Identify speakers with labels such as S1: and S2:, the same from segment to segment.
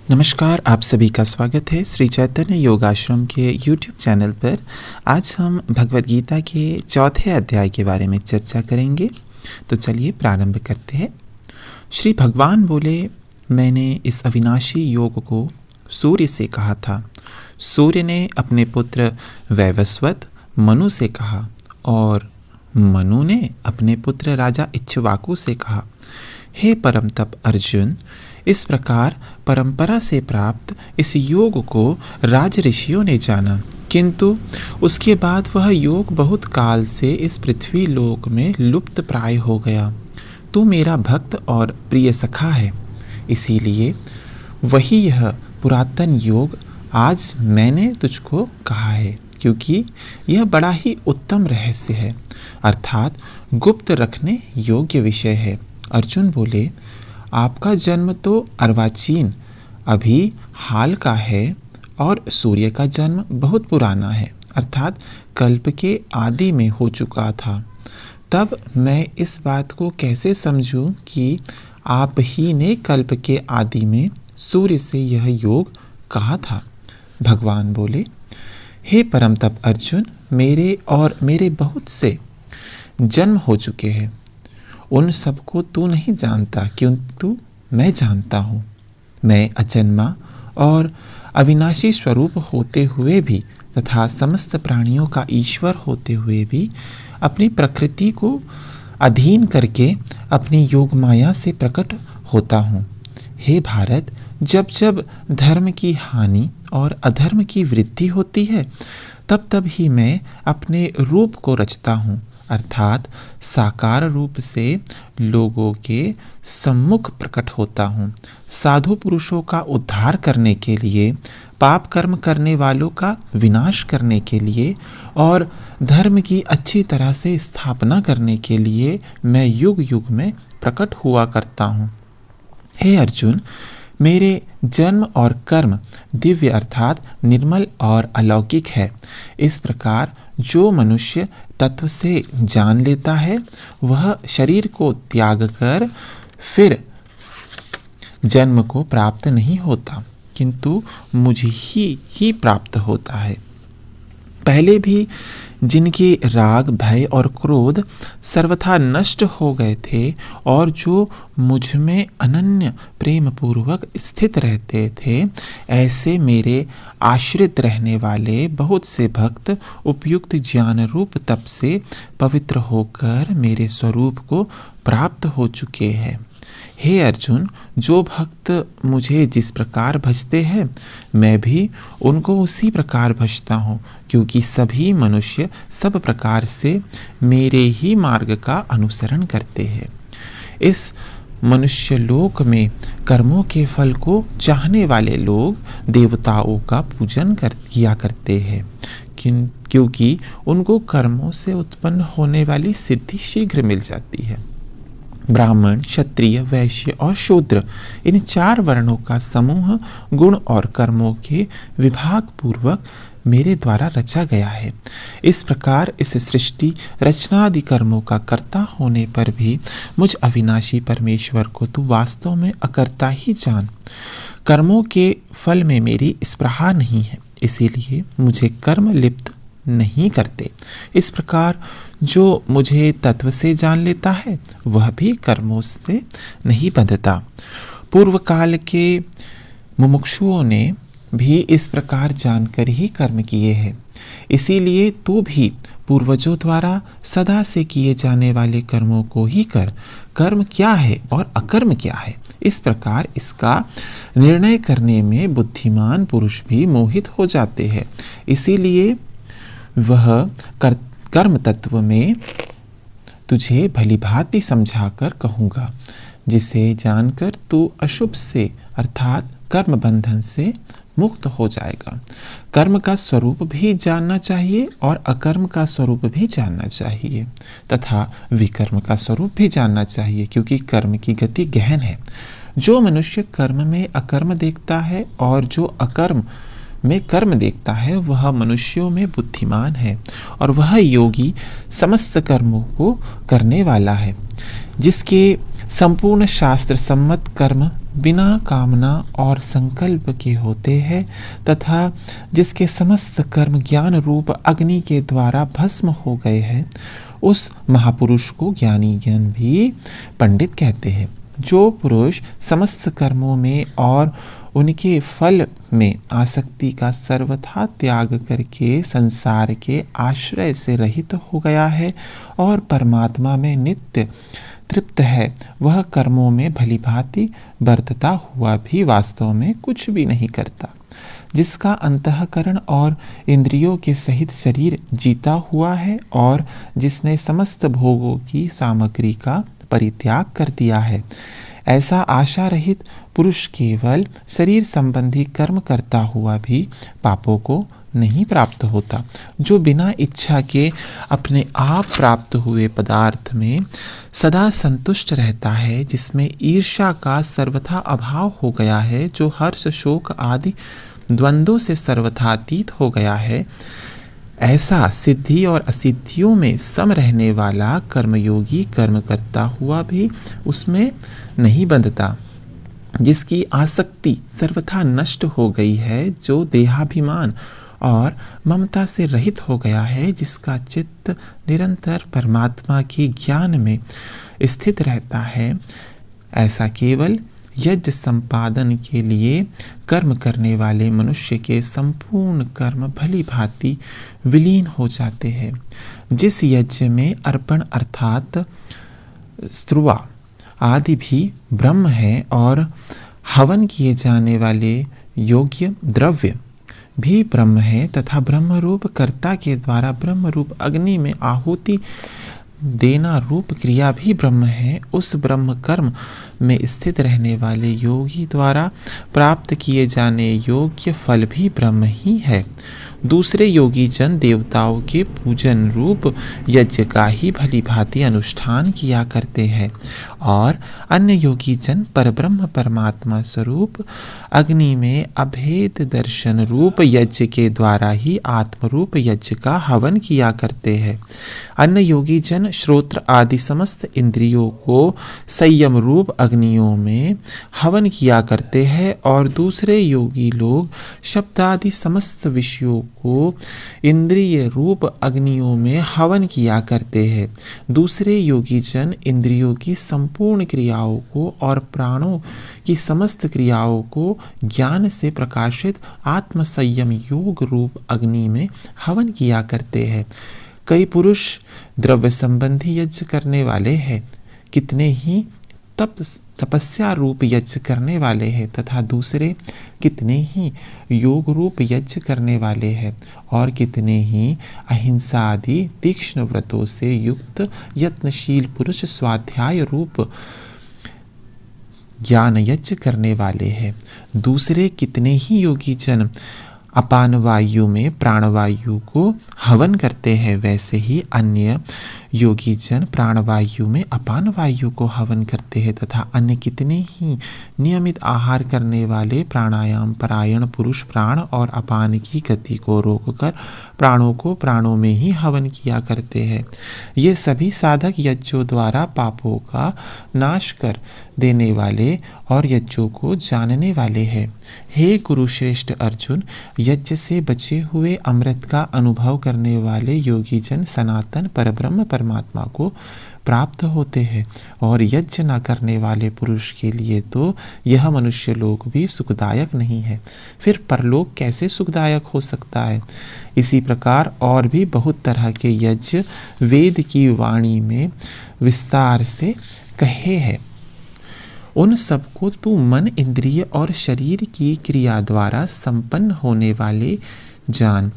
S1: नमस्कार, आप सभी का स्वागत है श्री चैतन्य योगाश्रम के YouTube चैनल पर। आज हम भगवद गीता के चौथे अध्याय के बारे में चर्चा करेंगे। तो चलिए प्रारंभ करते हैं। श्री भगवान बोले, मैंने इस अविनाशी योग को सूर्य से कहा था। सूर्य ने अपने पुत्र वैवस्वत मनु से कहा और मनु ने अपने पुत्र राजा इक्ष्वाकु से कहा। हे परम तप अर्जुन, इस प्रकार परंपरा से प्राप्त इस योग को राज ऋषियों ने जाना, किंतु उसके बाद वह योग बहुत काल से इस पृथ्वी लोक में लुप्त प्राय हो गया। तू मेरा भक्त और प्रिय सखा है, इसीलिए वही यह पुरातन योग आज मैंने तुझको कहा है, क्योंकि यह बड़ा ही उत्तम रहस्य है, अर्थात गुप्त रखने योग्य विषय है। अर्जुन बोले, आपका जन्म तो अर्वाचीन अभी हाल का है और सूर्य का जन्म बहुत पुराना है, अर्थात कल्प के आदि में हो चुका था। तब मैं इस बात को कैसे समझूं कि आप ही ने कल्प के आदि में सूर्य से यह योग कहा था। भगवान बोले, हे परम तप अर्जुन, मेरे और मेरे बहुत से जन्म हो चुके हैं, उन सबको तू नहीं जानता, किंतु मैं जानता हूँ। मैं अजन्मा और अविनाशी स्वरूप होते हुए भी तथा समस्त प्राणियों का ईश्वर होते हुए भी अपनी प्रकृति को अधीन करके अपनी योग माया से प्रकट होता हूँ। हे भारत, जब जब धर्म की हानि और अधर्म की वृद्धि होती है, तब तब ही मैं अपने रूप को रचता हूँ, अर्थात साकार रूप से लोगों के सम्मुख प्रकट होता हूँ। साधु पुरुषों का उद्धार करने के लिए, पाप कर्म करने वालों का विनाश करने के लिए और धर्म की अच्छी तरह से स्थापना करने के लिए मैं युग युग में प्रकट हुआ करता हूँ। हे अर्जुन, मेरे जन्म और कर्म दिव्य अर्थात निर्मल और अलौकिक है। इस प्रकार जो मनुष्य तत्व से जान लेता है, वह शरीर को त्याग कर फिर जन्म को प्राप्त नहीं होता, किंतु मुझे ही प्राप्त होता है। पहले भी जिनके राग, भय और क्रोध सर्वथा नष्ट हो गए थे और जो मुझ में अनन्य प्रेम पूर्वक स्थित रहते थे, ऐसे मेरे आश्रित रहने वाले बहुत से भक्त उपयुक्त ज्ञान रूप तप से पवित्र होकर मेरे स्वरूप को प्राप्त हो चुके हैं। हे अर्जुन, जो भक्त मुझे जिस प्रकार भजते हैं, मैं भी उनको उसी प्रकार भजता हूँ, क्योंकि सभी मनुष्य सब प्रकार से मेरे ही मार्ग का अनुसरण करते हैं। इस मनुष्य लोक में कर्मों के फल को चाहने वाले लोग देवताओं का पूजन किया करते हैं, क्योंकि उनको कर्मों से उत्पन्न होने वाली सिद्धि शीघ्र मिल जाती है। ब्राह्मण, क्षत्रिय, वैश्य और शूद्र, इन चार वर्णों का समूह गुण और कर्मों के विभाग पूर्वक मेरे द्वारा रचा गया है। इस प्रकार इस सृष्टि रचनादि कर्मों का कर्ता होने पर भी मुझ अविनाशी परमेश्वर को तू वास्तव में अकर्ता ही जान। कर्मों के फल में मेरी स्पृहा नहीं है, इसीलिए मुझे कर्म लिप्त नहीं करते। इस प्रकार जो मुझे तत्व से जान लेता है, वह भी कर्मों से नहीं बंधता। पूर्व काल के मुमुक्षुओं ने भी इस प्रकार जानकर ही कर्म किए हैं, इसीलिए तू भी पूर्वजों द्वारा सदा से किए जाने वाले कर्मों को ही कर। कर्म क्या है और अकर्म क्या है, इस प्रकार इसका निर्णय करने में बुद्धिमान पुरुष भी मोहित हो जाते हैं। इसीलिए वह कर्म तत्व में तुझे भली भांति समझाकर कहूँगा, जिसे जानकर तू अशुभ से अर्थात कर्म बंधन से मुक्त हो जाएगा। कर्म का स्वरूप भी जानना चाहिए और अकर्म का स्वरूप भी जानना चाहिए तथा विकर्म का स्वरूप भी जानना चाहिए, क्योंकि कर्म की गति गहन है। जो मनुष्य कर्म में अकर्म देखता है और जो अकर्म में कर्म देखता है, वह मनुष्यों में बुद्धिमान है और वह योगी समस्त कर्मों को करने वाला है। जिसके संपूर्ण शास्त्र सम्मत कर्म बिना कामना और संकल्प के होते हैं तथा जिसके समस्त कर्म ज्ञान रूप अग्नि के द्वारा भस्म हो गए हैं, उस महापुरुष को ज्ञानी जन भी पंडित कहते हैं। जो पुरुष समस्त कर्मों में और उनके फल में आसक्ति का सर्वथा त्याग करके संसार के आश्रय से रहित हो गया है और परमात्मा में नित्य तृप्त है, वह कर्मों में भली भांति बरतता हुआ भी वास्तव में कुछ भी नहीं करता। जिसका अंतःकरण और इंद्रियों के सहित शरीर जीता हुआ है और जिसने समस्त भोगों की सामग्री का परित्याग कर दिया है, ऐसा आशा रहित पुरुष केवल शरीर संबंधी कर्म करता हुआ भी पापों को नहीं प्राप्त होता। जो बिना इच्छा के अपने आप प्राप्त हुए पदार्थ में सदा संतुष्ट रहता है, जिसमें ईर्ष्या का सर्वथा अभाव हो गया है, जो हर्ष शोक आदि द्वंद्वों से सर्वथा अतीत हो गया है, ऐसा सिद्धि और असिद्धियों में सम रहने वाला कर्मयोगी कर्म करता हुआ भी उसमें नहीं बंधता। जिसकी आसक्ति सर्वथा नष्ट हो गई है, जो देहाभिमान और ममता से रहित हो गया है, जिसका चित्त निरंतर परमात्मा के ज्ञान में स्थित रहता है, ऐसा केवल यज्ञ संपादन के लिए कर्म करने वाले मनुष्य के संपूर्ण कर्म भली भांति विलीन हो जाते हैं। जिस यज्ञ में अर्पण अर्थात स्त्रुवा आदि भी ब्रह्म है और हवन किए जाने वाले योग्य द्रव्य भी ब्रह्म है तथा ब्रह्म रूप कर्ता के द्वारा ब्रह्म रूप अग्नि में आहुति देना रूप क्रिया भी ब्रह्म है, उस ब्रह्म कर्म में स्थित रहने वाले योगी द्वारा प्राप्त किए जाने योग्य फल भी ब्रह्म ही है। दूसरे योगी जन देवताओं के पूजन रूप यज्ञ का ही भली भांति अनुष्ठान किया करते हैं और अन्य योगी जन परब्रह्म परमात्मा स्वरूप अग्नि में अभेद दर्शन रूप यज्ञ के द्वारा ही आत्मरूप यज्ञ का हवन किया करते हैं। अन्य योगी जन श्रोत्र आदि समस्त इंद्रियों को संयम रूप अग्नियों में हवन किया करते हैं और दूसरे योगी लोग शब्द आदि समस्त विषयों को इंद्रिय रूप अग्नियों में हवन किया करते हैं। दूसरे योगी जन इंद्रियों की संपूर्ण क्रियाओं को और प्राणों की समस्त क्रियाओं को ज्ञान से प्रकाशित आत्म संयम योग रूप अग्नि में हवन किया करते हैं। कई पुरुष द्रव्य संबंधी यज्ञ करने वाले हैं, कितने ही तपस्या रूप यज्ञ करने वाले हैं तथा दूसरे कितने ही योग रूप यज्ञ करने वाले हैं और कितने ही अहिंसा आदि तीक्ष्ण व्रतों से युक्त यत्नशील पुरुष स्वाध्याय रूप ज्ञान यज्ञ करने वाले हैं। दूसरे कितने ही योगी जन अपान वायु में प्राणवायु को हवन करते हैं, वैसे ही अन्य योगी जन प्राणवायु में अपान वायु को हवन करते हैं तथा अन्य कितने ही नियमित आहार करने वाले प्राणायाम परायण पुरुष प्राण और अपान की गति को रोककर प्राणों को प्राणों में ही हवन किया करते हैं। ये सभी साधक यज्ञों द्वारा पापों का नाश कर देने वाले और यज्ञों को जानने वाले हैं। हे कुरुश्रेष्ठ अर्जुन, यज्ञ से बचे हुए अमृत का अनुभव करने वाले योगी जन सनातन परब्रह्म परमात्मा को प्राप्त होते हैं और यज्ञ न करने वाले पुरुष के लिए तो यह मनुष्य लोक भी सुखदायक नहीं है, फिर परलोक कैसे सुखदायक हो सकता है। इसी प्रकार और भी बहुत तरह के यज्ञ वेद की वाणी में विस्तार से कहे हैं। उन सबको तू मन इंद्रिय और शरीर की क्रिया द्वारा संपन्न होने वाले जान।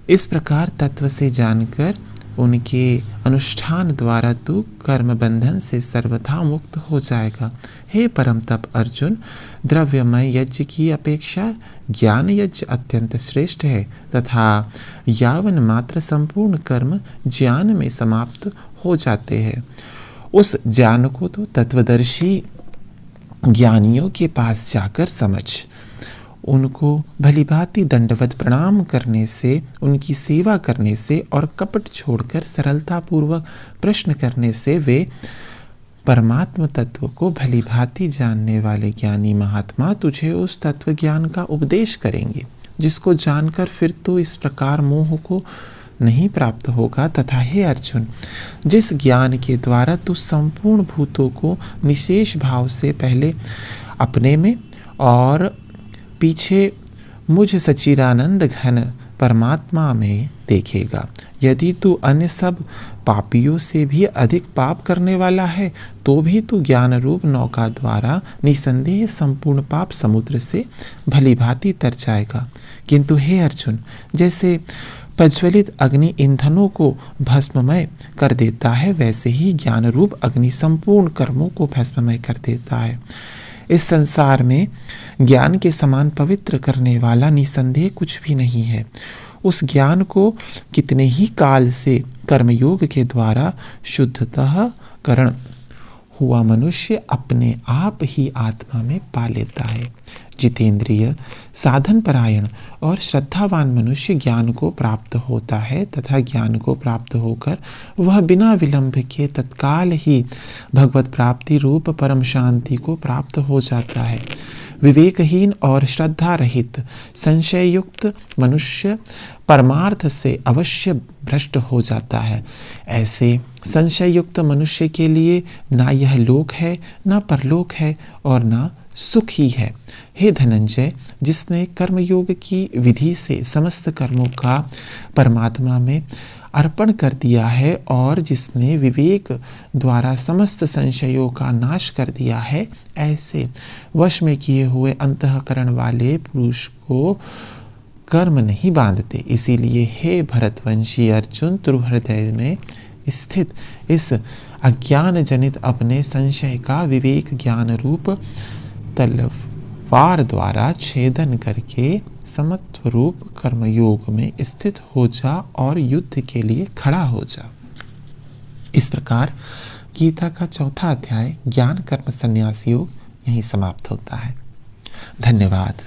S1: इस प्रकार तत्व से जानकर उनके अनुष्ठान द्वारा तू कर्म बंधन से सर्वथा मुक्त हो जाएगा। हे परम तप अर्जुन, द्रव्यमय यज्ञ की अपेक्षा ज्ञान यज्ञ अत्यंत श्रेष्ठ है तथा यावन मात्र संपूर्ण कर्म ज्ञान में समाप्त हो जाते हैं। उस ज्ञान को तो तत्वदर्शी ज्ञानियों के पास जाकर समझ। उनको भलीभांति दंडवत प्रणाम करने से, उनकी सेवा करने से और कपट छोड़कर सरलता पूर्वक प्रश्न करने से वे परमात्म तत्व को भली भांति जानने वाले ज्ञानी महात्मा तुझे उस तत्व ज्ञान का उपदेश करेंगे, जिसको जानकर फिर तो इस प्रकार मोह को नहीं प्राप्त होगा। तथा हे अर्जुन, जिस ज्ञान के द्वारा तू संपूर्ण भूतों को निशेष भाव से पहले अपने में और पीछे मुझ सच्चिदानंद घन परमात्मा में देखेगा, यदि तू अन्य सब पापियों से भी अधिक पाप करने वाला है तो भी तू ज्ञान रूप नौका द्वारा निसंदेह संपूर्ण पाप समुद्र से भली भांति तर जाएगा। किंतु हे अर्जुन, जैसे प्रज्वलित अग्नि ईंधनों को भस्ममय कर देता है, वैसे ही ज्ञान रूप अग्नि संपूर्ण कर्मों को भस्ममय कर देता है। इस संसार में ज्ञान के समान पवित्र करने वाला निसंदेह कुछ भी नहीं है। उस ज्ञान को कितने ही काल से कर्मयोग के द्वारा शुद्धतः करण हुआ मनुष्य अपने आप ही आत्मा में पा लेता है। जितेंद्रिय, साधन परायण और श्रद्धावान मनुष्य ज्ञान को प्राप्त होता है तथा ज्ञान को प्राप्त होकर वह बिना विलंब के तत्काल ही भगवत प्राप्ति रूप परम शांति को प्राप्त हो जाता है। विवेकहीन और श्रद्धा रहित संशय युक्त मनुष्य परमार्थ से अवश्य भ्रष्ट हो जाता है। ऐसे संशय युक्त मनुष्य के लिए ना यह लोक है, ना परलोक है और ना सुख ही है। हे धनंजय, जिसने कर्मयोग की विधि से समस्त कर्मों का परमात्मा में अर्पण कर दिया है और जिसने विवेक द्वारा समस्त संशयों का नाश कर दिया है, ऐसे वश में किए हुए अंतःकरण वाले पुरुष को कर्म नहीं बांधते। इसीलिए हे भरतवंशी अर्जुन, तु हृदय में स्थित इस अज्ञान जनित अपने संशय का विवेक ज्ञान रूप तलवार द्वारा छेदन करके समत्व रूप कर्मयोग में स्थित हो जा और युद्ध के लिए खड़ा हो जा। इस प्रकार गीता का चौथा अध्याय ज्ञान कर्म संन्यास योग यहीं समाप्त होता है। धन्यवाद।